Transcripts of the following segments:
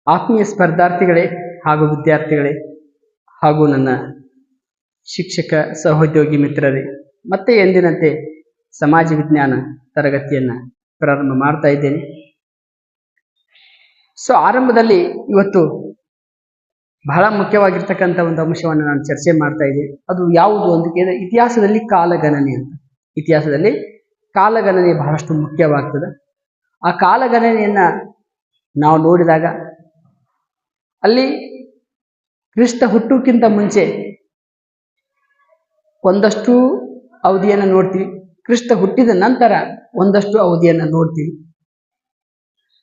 ಆತ್ಮೀಯ ಸ್ಪರ್ಧಾರ್ಥಿಗಳೇ ಹಾಗೂ ವಿದ್ಯಾರ್ಥಿಗಳೇ ಹಾಗೂ ನನ್ನ ಶಿಕ್ಷಕ ಸಹೋದ್ಯೋಗಿ ಮಿತ್ರರೇ, ಮತ್ತೆ ಎಂದಿನಂತೆ ಸಮಾಜ ವಿಜ್ಞಾನ ತರಗತಿಯನ್ನು ಪ್ರಾರಂಭ ಮಾಡ್ತಾ ಇದ್ದೇನೆ. ಆರಂಭದಲ್ಲಿ ಇವತ್ತು ಬಹಳ ಮುಖ್ಯವಾಗಿರ್ತಕ್ಕಂಥ ಒಂದು ಅಂಶವನ್ನು ನಾನು ಚರ್ಚೆ ಮಾಡ್ತಾ ಇದ್ದೀನಿ. ಅದು ಯಾವುದು ಅಂತ ಕೇಳಿದ್ರೆ ಇತಿಹಾಸದಲ್ಲಿ ಕಾಲಗಣನೆ ಅಂತ. ಇತಿಹಾಸದಲ್ಲಿ ಕಾಲಗಣನೆ ಬಹಳಷ್ಟು ಮುಖ್ಯವಾಗ್ತದೆ. ಆ ಕಾಲಗಣನೆಯನ್ನ ನಾವು ನೋಡಿದಾಗ ಅಲ್ಲಿ ಕ್ರಿಸ್ತ ಹುಟ್ಟುಕ್ಕಿಂತ ಮುಂಚೆ ಒಂದಷ್ಟು ಅವಧಿಯನ್ನು ನೋಡ್ತೀವಿ, ಕ್ರಿಸ್ತ ಹುಟ್ಟಿದ ನಂತರ ಒಂದಷ್ಟು ಅವಧಿಯನ್ನು ನೋಡ್ತೀವಿ.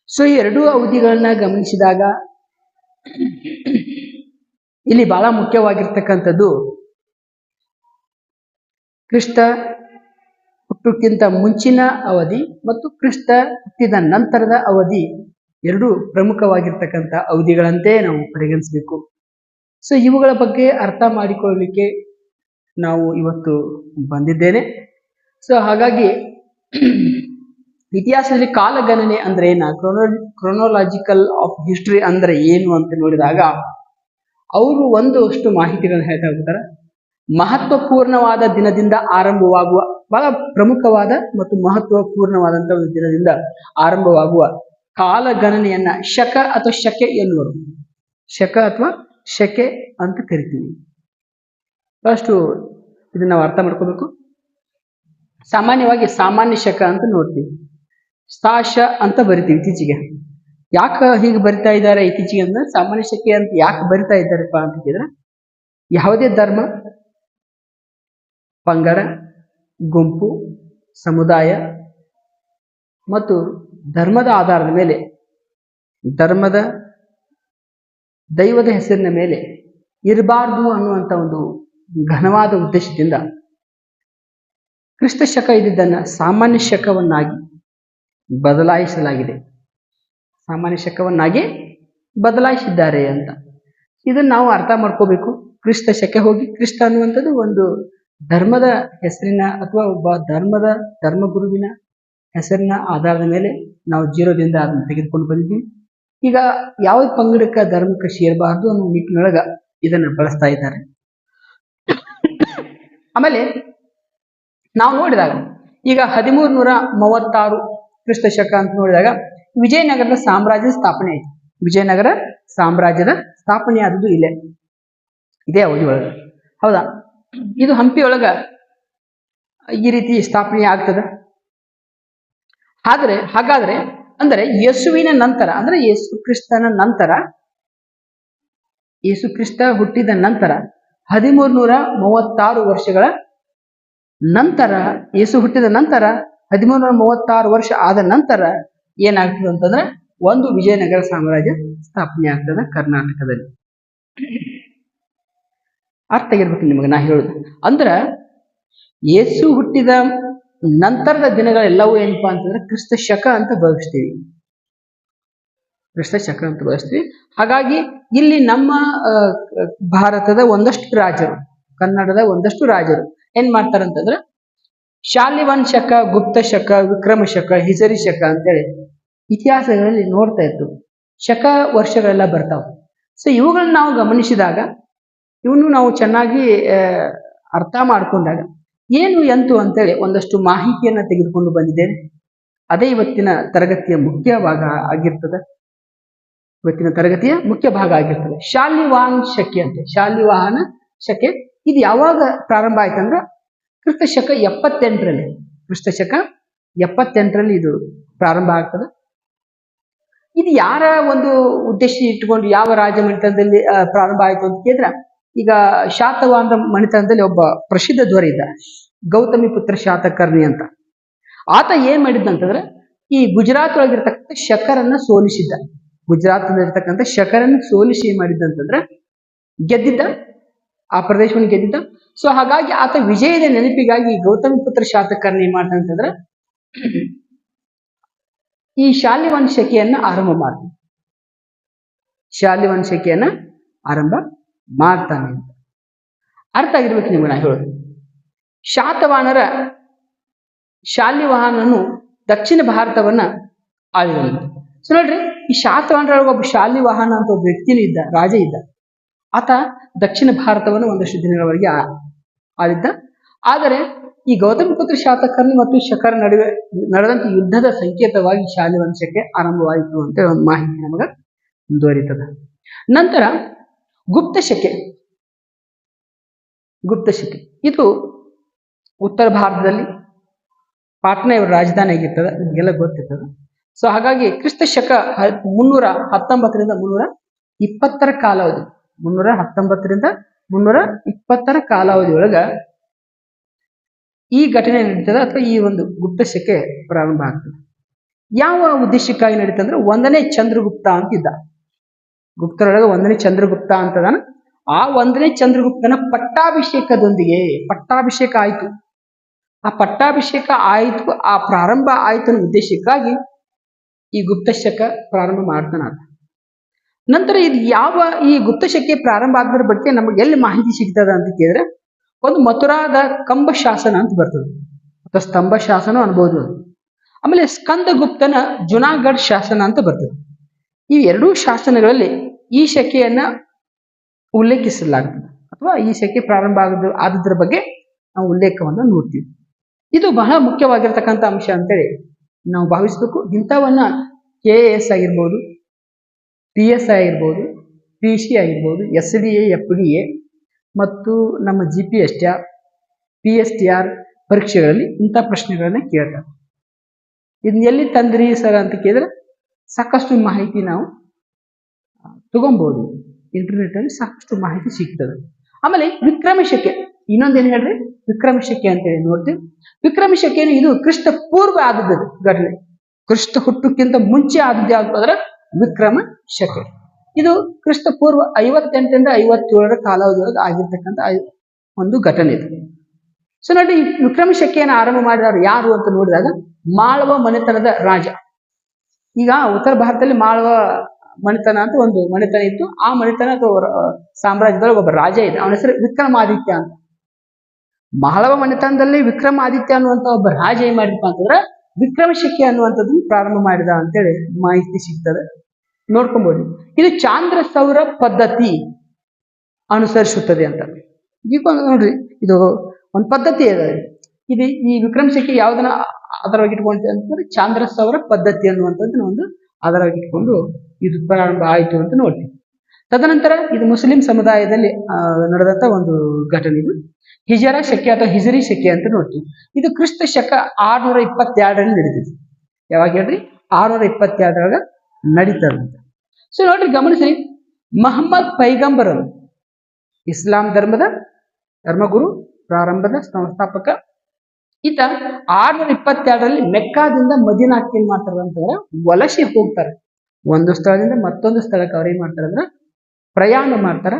ಈ ಎರಡೂ ಅವಧಿಗಳನ್ನ ಗಮನಿಸಿದಾಗ ಇಲ್ಲಿ ಬಹಳ ಮುಖ್ಯವಾಗಿರ್ತಕ್ಕಂಥದ್ದು ಕ್ರಿಸ್ತ ಹುಟ್ಟುಕ್ಕಿಂತ ಮುಂಚಿನ ಅವಧಿ ಮತ್ತು ಕ್ರಿಸ್ತ ಹುಟ್ಟಿದ ನಂತರದ ಅವಧಿ ಎರಡು ಪ್ರಮುಖವಾಗಿರ್ತಕ್ಕಂಥ ಅವಧಿಗಳಂತೆ ನಾವು ಪರಿಗಣಿಸಬೇಕು. ಇವುಗಳ ಬಗ್ಗೆ ಅರ್ಥ ಮಾಡಿಕೊಳ್ಳಲಿಕ್ಕೆ ನಾವು ಇವತ್ತು ಬಂದಿದ್ದೇನೆ. ಹಾಗಾಗಿ ಇತಿಹಾಸದಲ್ಲಿ ಕಾಲಗಣನೆ ಅಂದ್ರೆ ಏನ, ಕ್ರೊನೊಲಾಜಿಕಲ್ ಆಫ್ ಹಿಸ್ಟ್ರಿ ಅಂದ್ರೆ ಏನು ಅಂತ ನೋಡಿದಾಗ ಅವರು ಒಂದಷ್ಟು ಮಾಹಿತಿಗಳನ್ನ ಹೇಳ್ತಾ ಹೋಗ್ತಾರೆ. ಮಹತ್ವಪೂರ್ಣವಾದ ದಿನದಿಂದ ಆರಂಭವಾಗುವ, ಬಹಳ ಪ್ರಮುಖವಾದ ಮತ್ತು ಮಹತ್ವಪೂರ್ಣವಾದಂತಹ ಒಂದು ದಿನದಿಂದ ಆರಂಭವಾಗುವ ಕಾಲಗಣನೆಯನ್ನ ಶಕ ಅಥವಾ ಶಕೆ ಎನ್ನುವರು. ಶಕ ಅಥವಾ ಶಕೆ ಅಂತ ಕರಿತೀವಿ. ಫಸ್ಟು ಇದನ್ನ ನಾವು ಅರ್ಥ ಮಾಡ್ಕೋಬೇಕು. ಸಾಮಾನ್ಯವಾಗಿ ಸಾಮಾನ್ಯ ಶಕ ಅಂತ ನೋಡ್ತೀವಿ, ಸಾಶ ಅಂತ ಬರಿತೀವಿ ಇತ್ತೀಚೆಗೆ. ಯಾಕೆ ಹೀಗೆ ಬರಿತಾ ಇದ್ದಾರೆ ಇತ್ತೀಚೆಗೆ ಅಂದ್ರೆ, ಸಾಮಾನ್ಯ ಶಕೆ ಅಂತ ಯಾಕೆ ಬರಿತಾ ಇದ್ದಾರಪ್ಪ ಅಂತ ಹೇಳಿದ್ರೆ, ಯಾವುದೇ ಧರ್ಮ, ಪಂಗಡ, ಗುಂಪು, ಸಮುದಾಯ ಮತ್ತು ಧರ್ಮದ ಆಧಾರದ ಮೇಲೆ, ಧರ್ಮದ ದೈವದ ಹೆಸರಿನ ಮೇಲೆ ಇರಬಾರ್ದು ಅನ್ನುವಂಥ ಒಂದು ಘನವಾದ ಉದ್ದೇಶದಿಂದ ಕ್ರಿಸ್ತ ಶಕ ಇದ್ದಿದ್ದನ್ನು ಸಾಮಾನ್ಯ ಶಕವನ್ನಾಗಿ ಬದಲಾಯಿಸಲಾಗಿದೆ. ಸಾಮಾನ್ಯ ಶಕವನ್ನಾಗಿ ಬದಲಾಯಿಸಿದ್ದಾರೆ ಅಂತ ಇದನ್ನು ನಾವು ಅರ್ಥ ಮಾಡ್ಕೋಬೇಕು. ಕ್ರಿಸ್ತ ಶಕೆ ಹೋಗಿ ಕ್ರಿಸ್ತ ಅನ್ನುವಂಥದ್ದು ಒಂದು ಧರ್ಮದ ಹೆಸರಿನ ಅಥವಾ ಒಬ್ಬ ಧರ್ಮಗುರುವಿನ ಹೆಸರಿನ ಆಧಾರದ ಮೇಲೆ ನಾವು ಜೀರೋದಿಂದ ಅದನ್ನು ತೆಗೆದುಕೊಂಡು ಬಂದಿದ್ದೀವಿ. ಈಗ ಯಾವ ಪಂಗಡಕ್ಕೆ ಧರ್ಮಕ್ಕೆ ಸೇರಬಾರ್ದು ಅನ್ನೋ ನಿಟ್ಟಿನೊಳಗ ಇದನ್ನು ಬಳಸ್ತಾ ಇದ್ದಾರೆ. ಆಮೇಲೆ ನಾವು ನೋಡಿದಾಗ ಈಗ 1336 ಕ್ರಿಸ್ತ ಶಕ ಅಂತ ನೋಡಿದಾಗ ವಿಜಯನಗರದ ಸಾಮ್ರಾಜ್ಯದ ಸ್ಥಾಪನೆ ಆಯಿತು. ವಿಜಯನಗರ ಸಾಮ್ರಾಜ್ಯದ ಸ್ಥಾಪನೆ ಆದದ್ದು ಇದೇ ಅವಧಿ ಒಳಗ, ಹೌದಾ? ಇದು ಹಂಪಿ ಒಳಗ ಈ ರೀತಿ ಸ್ಥಾಪನೆ ಆಗ್ತದೆ. ಹಾಗಾದ್ರೆ ಅಂದ್ರೆ ಯೇಸುವಿನ ನಂತರ, ಅಂದ್ರೆ ಯೇಸು ಕ್ರಿಸ್ತನ ನಂತರ, ಯೇಸು ಕ್ರಿಸ್ತ ಹುಟ್ಟಿದ ನಂತರ 1336 ವರ್ಷಗಳ ನಂತರ, ಯೇಸು ಹುಟ್ಟಿದ ನಂತರ 1336 ವರ್ಷ ಆದ ನಂತರ ಏನಾಗ್ತದೆ ಅಂತಂದ್ರೆ ಒಂದು ವಿಜಯನಗರ ಸಾಮ್ರಾಜ್ಯ ಸ್ಥಾಪನೆ ಆಗ್ತದೆ ಕರ್ನಾಟಕದಲ್ಲಿ. ಅರ್ಥ ಆಗಿರ್ಬೇಕು ನಿಮಗೆ ನಾ ಹೇಳುದು. ಅಂದ್ರ ಯೇಸು ಹುಟ್ಟಿದ ನಂತರದ ದಿನಗಳೆಲ್ಲವೂ ಏನಪ್ಪಾ ಅಂತಂದ್ರೆ ಕ್ರಿಸ್ತ ಶಕ ಅಂತ ಭಾವಿಸ್ತೀವಿ. ಕ್ರಿಸ್ತ ಶಕ ಅಂತ ಭಾವಿಸ್ತೀವಿ. ಹಾಗಾಗಿ ಇಲ್ಲಿ ನಮ್ಮ ಭಾರತದ ಒಂದಷ್ಟು ರಾಜರು, ಕನ್ನಡದ ಒಂದಷ್ಟು ರಾಜರು ಏನ್ ಮಾಡ್ತಾರಂತಂದ್ರೆ ಶಾಲಿವಾನ್ ಶಕ, ಗುಪ್ತ ಶಕ, ವಿಕ್ರಮ ಶಕ, ಹಿಜರಿ ಶಕ ಅಂತೇಳಿ ಇತಿಹಾಸಗಳಲ್ಲಿ ನೋಡ್ತಾ ಇತ್ತು. ಶಕ ವರ್ಷಗಳೆಲ್ಲ ಬರ್ತಾವ. ಇವುಗಳನ್ನ ನಾವು ಗಮನಿಸಿದಾಗ, ಇವನು ನಾವು ಚೆನ್ನಾಗಿ ಅರ್ಥ ಮಾಡ್ಕೊಂಡಾಗ ಏನು ಎಂತು ಅಂತೇಳಿ ಒಂದಷ್ಟು ಮಾಹಿತಿಯನ್ನ ತೆಗೆದುಕೊಂಡು ಬಂದಿದ್ದೇನೆ. ಅದೇ ಇವತ್ತಿನ ತರಗತಿಯ ಮುಖ್ಯ ಭಾಗ ಆಗಿರ್ತದೆ. ಇವತ್ತಿನ ತರಗತಿಯ ಮುಖ್ಯ ಭಾಗ ಆಗಿರ್ತದೆ ಶಾಲಿವಾಹನ ಶಕೆ ಅಂತ. ಶಾಲಿವಾಹನ ಶಕೆ ಇದು ಯಾವಾಗ ಪ್ರಾರಂಭ ಆಯ್ತಂದ್ರೆ ಕ್ರಿಸ್ತ ಶಕ 78ರಲ್ಲಿ, ಕ್ರಿಸ್ತ ಶಕ 78ರಲ್ಲಿ ಇದು ಪ್ರಾರಂಭ ಆಗ್ತದೆ. ಇದು ಯಾರ ಒಂದು ಉದ್ದೇಶ ಇಟ್ಟುಕೊಂಡು ಯಾವ ರಾಜ ಮನೆತನದಲ್ಲಿ ಪ್ರಾರಂಭ ಆಯ್ತು ಅಂತ ಕೇಳಿದ್ರೆ, ಈಗ ಶಾತವಾಹನ ಮನೆತನದಲ್ಲಿ ಒಬ್ಬ ಪ್ರಸಿದ್ಧ ದೊರೆ ಇದ್ದ, ಗೌತಮಿ ಪುತ್ರ ಶಾತಕರ್ಣಿ ಅಂತ. ಆತ ಏನ್ ಮಾಡಿದ್ದಂತಂದ್ರೆ ಈ ಗುಜರಾತ್ ಒಳಗಿರ್ತಕ್ಕಂಥ ಶಕರನ್ನ ಸೋಲಿಸಿದ್ದ. ಗುಜರಾತ್ ಇರ್ತಕ್ಕಂಥ ಶಕರನ್ನ ಸೋಲಿಸಿ ಏನ್ ಮಾಡಿದ್ದಂತಂದ್ರೆ ಗೆದ್ದಿದ್ದ, ಆ ಪ್ರದೇಶವನ್ನು ಗೆದ್ದಿದ್ದ. ಹಾಗಾಗಿ ಆತ ವಿಜಯದ ನೆನಪಿಗಾಗಿ ಗೌತಮಿ ಪುತ್ರ ಶಾತಕರ್ಣಿ ಏನ್ ಮಾಡ್ತಾನಂತಂದ್ರೆ ಈ ಶಾಲಿವಾಹನ ಶಕೆಯನ್ನ ಆರಂಭ ಮಾಡ್ತಾನೆ. ಶಾಲಿವಾಹನ ಶಕೆಯನ್ನ ಆರಂಭ ಮಾಡ್ತಾನೆ ಅಂತ ಅರ್ಥ ಆಗಿರ್ಬೇಕು ನಿಮ್ಗೆ ನಾ ಹೇಳೋದು. ಶಾತವಾಹನರ ಶಾಲಿವಾಹನನು ದಕ್ಷಿಣ ಭಾರತವನ್ನ ಆಳಿದನು. ಸೊ ನೋಡ್ರಿ, ಈ ಶಾತವಾಹನರೊಳಗೆ ಒಬ್ಬ ಶಾಲಿವಾಹನ ಅಂತ ಒಬ್ಬ ವ್ಯಕ್ತಿನೂ ಇದ್ದ, ರಾಜ ಇದ್ದ. ಆತ ದಕ್ಷಿಣ ಭಾರತವನ್ನು ಒಂದಷ್ಟು ದಿನಗಳವರೆಗೆ ಆಳಿದ್ದ. ಆದರೆ ಈ ಗೌತಮಿಪುತ್ರ ಶಾತಕರ್ಣಿ ಮತ್ತು ಶಕರ ನಡುವೆ ನಡೆದಂತ ಯುದ್ಧದ ಸಂಕೇತವಾಗಿ ಶಾಲಿ ವಂಶಕ್ಕೆ ಆರಂಭವಾಯಿತು ಅಂತ ಒಂದು ಮಾಹಿತಿ ನಮಗ ದೊರೀತದ. ನಂತರ ಗುಪ್ತಶಕೆ. ಇದು ಉತ್ತರ ಭಾರತದಲ್ಲಿ ಪಾಟ್ನಾ ಇವರ ರಾಜಧಾನಿ ಆಗಿರ್ತದ, ನಿಮಗೆಲ್ಲ ಗೊತ್ತಿರ್ತದ. ಸೊ ಹಾಗಾಗಿ ಕ್ರಿಸ್ತ ಶಕ 319ರಿಂದ 320 ಕಾಲಾವಧಿ, 319ರಿಂದ 320 ಕಾಲಾವಧಿ ಒಳಗ ಈ ಘಟನೆ ನಡೀತದ, ಅಥವಾ ಈ ಒಂದು ಗುಪ್ತಶಕೆ ಪ್ರಾರಂಭ ಆಗ್ತದೆ. ಯಾವ ಉದ್ದೇಶಕ್ಕಾಗಿ ನಡೀತಂದ್ರೆ, 1ನೇ ಚಂದ್ರಗುಪ್ತ ಅಂತಿದ್ದ. ಗುಪ್ತರೊಳಗೆ 1ನೇ ಚಂದ್ರಗುಪ್ತ ಅಂತದಾನ. ಆ 1ನೇ ಚಂದ್ರಗುಪ್ತನ ಪಟ್ಟಾಭಿಷೇಕದೊಂದಿಗೆ ಪಟ್ಟಾಭಿಷೇಕ ಆಯ್ತು. ಆ ಪಟ್ಟಾಭಿಷೇಕ ಆಯ್ತು, ಆ ಪ್ರಾರಂಭ ಆಯ್ತು ಅನ್ನೋ ಉದ್ದೇಶಕ್ಕಾಗಿ ಈ ಗುಪ್ತಶಕ ಪ್ರಾರಂಭ ಮಾಡ್ತಾನ. ನಂತರ ಇದು ಈ ಗುಪ್ತಶಕೆ ಪ್ರಾರಂಭ ಆದ್ರ ಬಗ್ಗೆ ನಮಗೆ ಎಲ್ಲಿ ಮಾಹಿತಿ ಸಿಗ್ತದ ಅಂತ ಕೇಳಿದ್ರೆ, ಒಂದು ಮಥುರಾದ ಕಂಬ ಶಾಸನ ಅಂತ ಬರ್ತದೆ, ಅಥವಾ ಸ್ತಂಭ ಶಾಸನ ಅನ್ಬೋದು. ಆಮೇಲೆ ಸ್ಕಂದಗುಪ್ತನ ಜುನಾಗಢ ಶಾಸನ ಅಂತ ಬರ್ತದೆ. ಈ ಎರಡೂ ಶಾಸನಗಳಲ್ಲಿ ಈ ಶಕೆಯನ್ನ ಉಲ್ಲೇಖಿಸಲಾಗ್ತದೆ, ಅಥವಾ ಈ ಶಕೆ ಪ್ರಾರಂಭ ಆದ್ರ ಬಗ್ಗೆ ನಾವು ಉಲ್ಲೇಖವನ್ನ ನೋಡ್ತೀವಿ. ಇದು ಬಹಳ ಮುಖ್ಯವಾಗಿರ್ತಕ್ಕಂಥ ಅಂಶ ಅಂತೇಳಿ ನಾವು ಭಾವಿಸ್ಬೇಕು. ಇಂಥವನ್ನ KAS ಆಗಿರ್ಬೋದು, PSI ಆಗಿರ್ಬೋದು, PC ಆಗಿರ್ಬೋದು, SDA, FDA ಮತ್ತು ನಮ್ಮ GPSTR, PSTR ಪರೀಕ್ಷೆಗಳಲ್ಲಿ ಇಂಥ ಪ್ರಶ್ನೆಗಳನ್ನ ಕೇಳ್ತಾರೆ. ಇದನ್ನ ಎಲ್ಲಿ ತಂದ್ರಿ ಸರ್ ಅಂತ ಕೇಳಿದ್ರೆ, ಸಾಕಷ್ಟು ಮಾಹಿತಿ ನಾವು ತಗೊಬಹುದು. ಇಂಟರ್ನೆಟ್ ಅಲ್ಲಿ ಸಾಕಷ್ಟು ಮಾಹಿತಿ ಸಿಗ್ತದೆ. ಆಮೇಲೆ ವಿಕ್ರಮಶಕೆ, ಇನ್ನೊಂದೇನು ಹೇಳ್ರಿ, ವಿಕ್ರಮಶಕೆ ಅಂತೇಳಿ ನೋಡ್ತೀವಿ. ವಿಕ್ರಮಶಕೆ ಇದು ಕ್ರಿಸ್ತ ಪೂರ್ವ ಆದದ್ದು ಘಟನೆ. ಕ್ರಿಸ್ತ ಹುಟ್ಟಕ್ಕಿಂತ ಮುಂಚೆ ಆದದ್ದು ಯಾವುದು ಅಂದ್ರೆ ವಿಕ್ರಮ ಶಕೆ. ಇದು ಕ್ರಿಸ್ತ ಪೂರ್ವ 58ರಿಂದ 57ರ ಕಾಲಾವಧಿಯೊಳಗೆ ಆಗಿರ್ತಕ್ಕಂಥ ಒಂದು ಘಟನೆ ಇದು. ಸೊ ನೋಡಿ, ಈ ವಿಕ್ರಮ ಶಕೆಯನ್ನು ಆರಂಭ ಮಾಡಿದವರು ಯಾರು ಅಂತ ನೋಡಿದಾಗ, ಮಾಳವ ಮನೆತನದ ರಾಜ. ಈಗ ಉತ್ತರ ಭಾರತದಲ್ಲಿ ಮಾಳವ ಮನೆತನ ಅಂತ ಒಂದು ಮನೆತನ ಇತ್ತು. ಆ ಮನೆತನ ಅಥವಾ ಸಾಮ್ರಾಜ್ಯದೊಳಗೆ ಒಬ್ಬ ರಾಜ ಇದೆ, ಅವನ ಹೆಸರು ವಿಕ್ರಮಾದಿತ್ಯ ಅಂತ. ಮಾಳವ ಮನೆತನದಲ್ಲಿ ವಿಕ್ರಮಾದಿತ್ಯ ಅನ್ನುವಂತ ಒಬ್ಬ ರಾಜ ಏನ್ ಮಾಡಿದಪ್ಪ ಅಂತಂದ್ರೆ ವಿಕ್ರಮಶಕೆ ಅನ್ನುವಂಥದ್ದು ಪ್ರಾರಂಭ ಮಾಡಿದ ಅಂತೇಳಿ ಮಾಹಿತಿ ಸಿಗ್ತದೆ, ನೋಡ್ಕೊಬಹುದು. ಇದು ಚಾಂದ್ರ ಸೌರ ಪದ್ಧತಿ ಅನುಸರಿಸುತ್ತದೆ ಅಂತ. ಈಗ ನೋಡ್ರಿ, ಇದು ಒಂದು ಪದ್ಧತಿ ಇದೆ. ಇದು ಈ ವಿಕ್ರಮಶಕೆ ಯಾವ್ದನ್ನ ಆಧಾರವಾಗಿ ಇಟ್ಕೊಂತ ಅಂತಂದ್ರೆ ಚಾಂದ್ರ ಸೌರ ಪದ್ಧತಿ ಅನ್ನುವಂಥದ್ದನ್ನ ಒಂದು ಆಧಾರವಾಗಿ ಇಟ್ಕೊಂಡು ಇದು ಪ್ರಾರಂಭ ಆಯಿತು ಅಂತ ನೋಡ್ತೀವಿ. ತದನಂತರ ಇದು ಮುಸ್ಲಿಂ ಸಮುದಾಯದಲ್ಲಿ ನಡೆದಂತ ಒಂದು ಘಟನೆ. ಇದು ಹಿಜರ ಶಕೆ ಅಥವಾ ಹಿಜರಿ ಶಕೆ ಅಂತ ನೋಡ್ತೀವಿ. ಇದು ಕ್ರಿಸ್ತ ಶಕ 622ರಲ್ಲಿ ನಡೀತಿದೆ. ಯಾವಾಗ ಹೇಳ್ರಿ, 622 ನಡೀತದಂತ. ಸೊ ನೋಡ್ರಿ, ಗಮನಿಸಿ, ಮಹಮ್ಮದ್ ಪೈಗಂಬರರು ಇಸ್ಲಾಂ ಧರ್ಮಗುರು, ಪ್ರಾರಂಭದ ಸಂಸ್ಥಾಪಕ. ಈತ 622ರಲ್ಲಿ ಮೆಕ್ಕಾದಿಂದ ಮದೀನಾಕ್ಕೆ ಏನ್ ಮಾಡ್ತಾರ ಅಂತಂದ್ರೆ ವಲಸೆ ಹೋಗ್ತಾರೆ. ಒಂದು ಸ್ಥಳದಿಂದ ಮತ್ತೊಂದು ಸ್ಥಳಕ್ಕೆ ಅವ್ರು ಏನ್ ಮಾಡ್ತಾರ ಅಂದ್ರೆ ಪ್ರಯಾಣ ಮಾಡ್ತಾರ.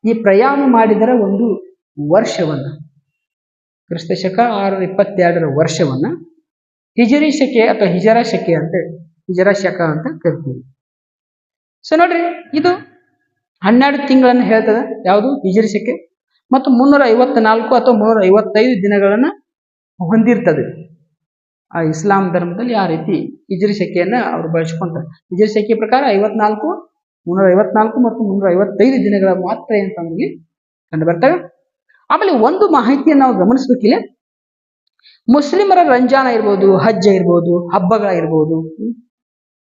ಈ ಪ್ರಯಾಣ ಮಾಡಿದರ ಒಂದು ವರ್ಷವನ್ನ, ಕ್ರಿಸ್ತ ಶಕ 622ರ ವರ್ಷವನ್ನ ಹಿಜರಿ ಶಕೆ ಅಥವಾ ಹಿಜರ ಶಕೆ ಅಂತ, ಹಿಜರ ಶಕ ಅಂತ ಕರಿತೀವಿ. ಸೊ ನೋಡ್ರಿ, ಇದು 12 ತಿಂಗಳನ್ನ ಹೇಳ್ತದೆ ಯಾವುದು ಹಿಜರಿ ಶಕೆ, ಮತ್ತು 354 ಅಥವಾ 355 ದಿನಗಳನ್ನ ಹೊಂದಿರ್ತದೆ. ಆ ಇಸ್ಲಾಂ ಧರ್ಮದಲ್ಲಿ ಆ ರೀತಿ ಹಿಜರಿ ಶಕೆಯನ್ನ ಅವರು ಬಳಸ್ಕೊಂತಾರೆ. ಹಿಜರಿ ಶಕೆ ಪ್ರಕಾರ 354 ಮತ್ತು 355 ದಿನಗಳ ಮಾತ್ರ ಅಂತ ನಮಗೆ ಕಂಡು ಬರ್ತವೆ. ಆಮೇಲೆ ಒಂದು ಮಾಹಿತಿಯನ್ನು ನಾವು ಗಮನಿಸ್ಬೇಕಿಲ್ಲ, ಮುಸ್ಲಿಮರ ರಂಜಾನ ಇರ್ಬೋದು, ಹಜ್ ಇರ್ಬೋದು, ಹಬ್ಬಗಳಾಗಿರ್ಬೋದು,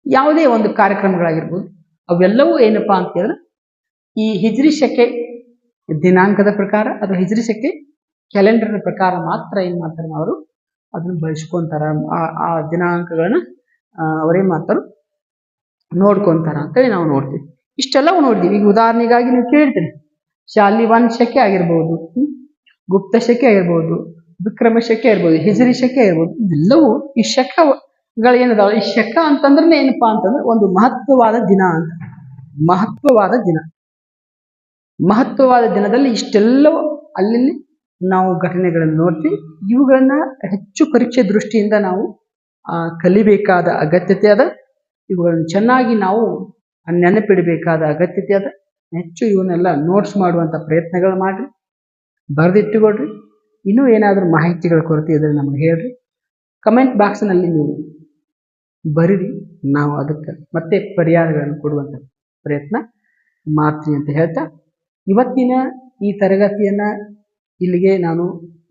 ಯಾವುದೇ ಒಂದು ಕಾರ್ಯಕ್ರಮಗಳಾಗಿರ್ಬೋದು, ಅವೆಲ್ಲವೂ ಏನಪ್ಪಾ ಅಂತ ಹೇಳಿದ್ರೆ ಈ ಹಿಜ್ರಿ ಶಕೆ ದಿನಾಂಕದ ಪ್ರಕಾರ ಅಥವಾ ಹಿಜ್ರಿ ಶಕೆ ಕ್ಯಾಲೆಂಡರ್ ಪ್ರಕಾರ ಮಾತ್ರ ಏನ್ ಮಾಡ್ತಾರೆ ಅವರು ಅದನ್ನ ಬಳಸ್ಕೊಂತಾರ. ಆ ದಿನಾಂಕಗಳನ್ನ ಅವರೇನ್ ಮಾಡ್ತಾರ ನೋಡ್ಕೊಂತಾರ ಅಂತೇಳಿ ನಾವು ನೋಡ್ತೀವಿ. ಇಷ್ಟೆಲ್ಲ ನೋಡ್ತೀವಿ. ಈಗ ಉದಾಹರಣೆಗಾಗಿ ನೀವು ಕೇಳ್ತೀರಿ, ಶಾಲಿವಾನ್ ಶಕೆ ಆಗಿರ್ಬೋದು, ಗುಪ್ತ ಶಕೆ ಆಗಿರ್ಬೋದು, ವಿಕ್ರಮ ಶಕೆ ಆಗಿರ್ಬೋದು, ಹಿಜರಿ ಶಕೆ ಆಗಿರ್ಬೋದು, ಇವೆಲ್ಲವೂ ಈ ಶಕಗಳೇನದಾವ, ಈ ಶಕ ಅಂತಂದ್ರೆ ಏನಪ್ಪಾ ಅಂತಂದ್ರೆ ಒಂದು ಮಹತ್ವವಾದ ದಿನ ಅಂತ. ಮಹತ್ವವಾದ ದಿನದಲ್ಲಿ ಇಷ್ಟೆಲ್ಲವೂ ಅಲ್ಲಿ ನಾವು ಘಟನೆಗಳನ್ನು ನೋಡ್ತೀವಿ. ಇವುಗಳನ್ನ ಹೆಚ್ಚು ಪರೀಕ್ಷೆ ದೃಷ್ಟಿಯಿಂದ ನಾವು ಕಲಿಬೇಕಾದ ಅಗತ್ಯತೆ ಅದ. ಇವುಗಳನ್ನು ಚೆನ್ನಾಗಿ ನಾವು ನೆನಪಿಡಬೇಕಾದ ಅಗತ್ಯತೆ ಅದ. ಹೆಚ್ಚು ಇವನ್ನೆಲ್ಲ ನೋಟ್ಸ್ ಮಾಡುವಂತ ಪ್ರಯತ್ನಗಳು ಮಾಡ್ರಿ, ಬರೆದಿಟ್ಟುಕೊಡ್ರಿ. ಇನ್ನೂ ಏನಾದರೂ ಮಾಹಿತಿಗಳ ಕೊರತೆ ಇದ್ರೆ ನಮಗೆ ಹೇಳ್ರಿ. ಕಮೆಂಟ್ ಬಾಕ್ಸ್ನಲ್ಲಿ ನೀವು ಬರೀರಿ, ನಾವು ಅದಕ್ಕೆ ಮತ್ತೆ ಪರಿಹಾರಗಳನ್ನು ಕೊಡುವಂಥ ಪ್ರಯತ್ನ ಮಾಡ್ತೀನಿ ಅಂತ ಹೇಳ್ತಾ ಇವತ್ತಿನ ಈ ತರಗತಿಯನ್ನ ಇಲ್ಲಿಗೆ ನಾನು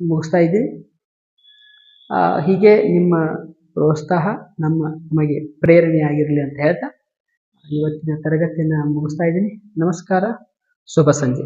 ಮುಗಿಸ್ತಾ ಇದ್ದೀನಿ. ಹೀಗೆ ನಿಮ್ಮ ಪ್ರೋತ್ಸಾಹ ನಮಗೆ ಪ್ರೇರಣೆಯಾಗಿರಲಿ ಅಂತ ಹೇಳ್ತಾ ಇವತ್ತಿನ ತರಗತಿಯನ್ನು ಮುಗಿಸ್ತಾ ಇದ್ದೀನಿ. ನಮಸ್ಕಾರ, ಶುಭ ಸಂಜೆ.